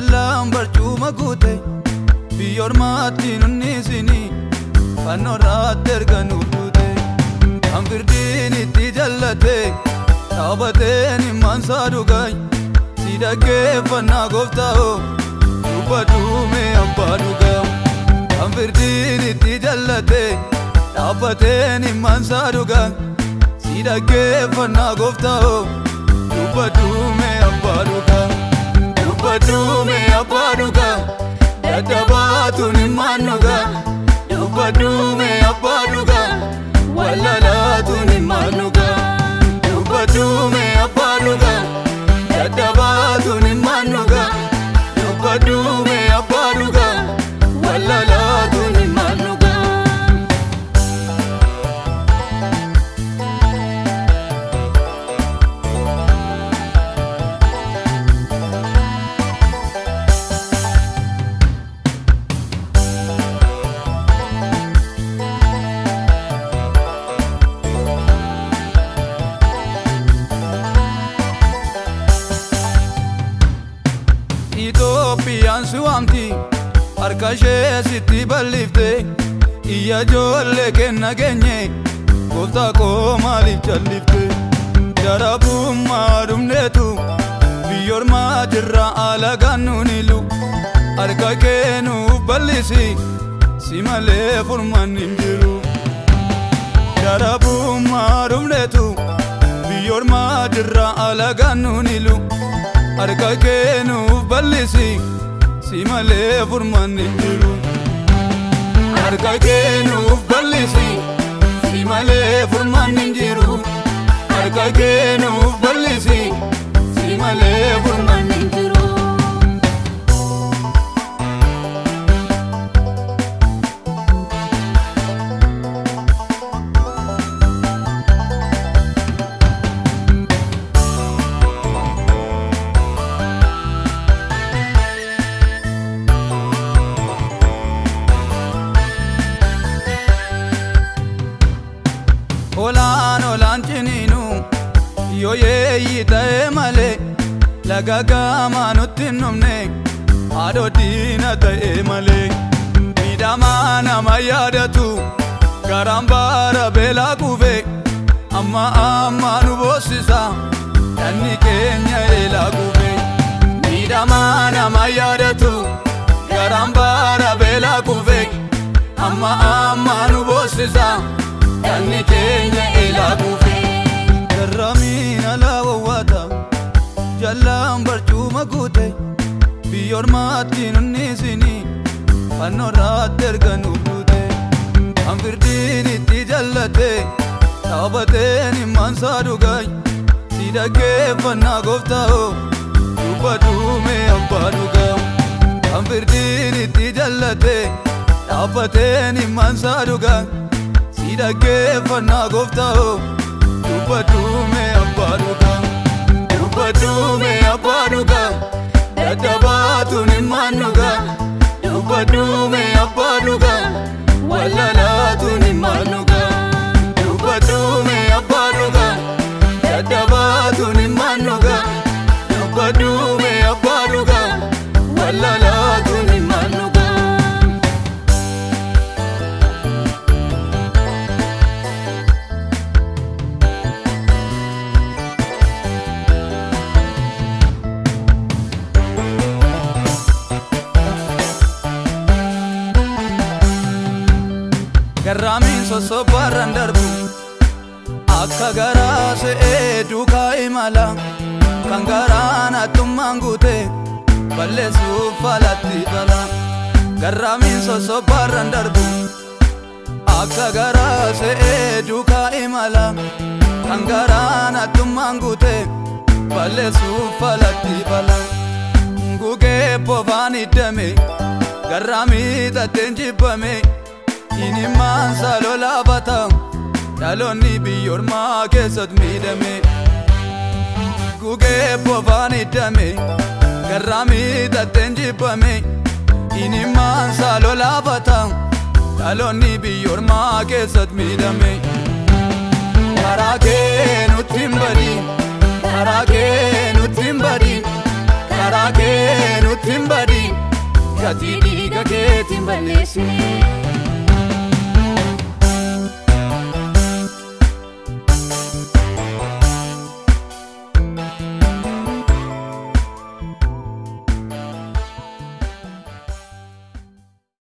jallaan barcuma guute biyyoormaatti nunnisini fannoorratti erga nuuf duute kan firdiin itti jallate dhaabateen himmaansaa dhugaay si dhaggeeffannaa gooftaa'oo dubbadhuume abbaa dhugaa kan firdiin itti jallate dhaabateen himmaansaa dhugaa si dhaggeeffannaa gooftaa'oo dubbadhuume abbaa dhugaa dubbadhuume abbaa dhugaa dadhabaatuun himmaan dhugaa dubbadhuume abbaa dhugaa wallalaatuun himmaan dhugaa dubbadhuume abbaa dhugaa dadhabaatuun himmaan dhugaa dubbadhuume abbaa dhugaa wallalaatuun himmaan dhugaa. Itoophiyaan suwaamti harka ishee sitti bal'ifte iyya ijoollee kenna geenye gooftaa koo maaliif jallifte darabummaa dhumneetu biyyoormaa jirra alagaan nuun ilu harka kee nuuf bal'isi si malee furmaan hin jiru darabummaa dhumneetu biyyoormaa jirra alagaan nuun ilu harka kee nuuf bal'isi si malee furmaan hin jiru harka kee nuuf bal'isi si malee furmaan hin jiru harka kee nuuf bal'isi si malee furmaan hin jiru. Olaan ciniinu yoo yeeyyii ta'e malee laga gaamaa nutti hin dhumne haadhoo diina ta'e malee miidhamaa nama yaadatu garaan baara beelaa kufe amma nu boossisa dhanni keenya eelaa kufe miidhamaa nama yaadatu garaan baara beelaa kufe amma nu boossisa dhanni keenya eelaa kufe garramiin alaa wawwaata jallaan barcuma guute biyyoormaatti nunnisini fannoorratti erga nuuf duute kan firdiin itti jallate dhaabateen himmaansaa dhugaay si dhaggeeffannaa gooftaa'oo dubbadhuume abbaa dhugaa kan firdiin itti jallate dhaabateen himmaansaa dhugaa si dhaggeeffannaa gooftaa'oo dubbadhuume abbaa dhugaa dubbadhuume abbaa dhugaa dadhabaatuun himmaan dhugaa dubbadhuume abbaa dhugaa wallalaatuun himmaan dhugaa dubbadhuume abbaa dhugaa dadhabaatuun himmaan dhugaa dubbadhuume abbaa dhugaa wallalaatuun himmaan dhugaa. Garramiin sossobbaarraan darbu akka garaa se'ee duukaa imala kan garaan hattummaan guute balleessuuf falatti fala garramiin sossobbaarraan darbu akka garaa se'ee duukaa imala kan garaan hattummaan guute balleessuuf falatti fala gugee bofaan hiddame garramii xaxxeen jibbame inimmaan saaloo laafata dhaloonni biyyoormaa keessatti miidhame gugee bofaan hiddame garramii xaxxeen jibbame inimmaan saaloo laafata dhaloonni biyyoormaa keessatti miidhame karaa kee nutti hin badin karaa kee nutti hin badin karaa maqaa kee nutti hin badin gatii dhiiga keetiin balleessine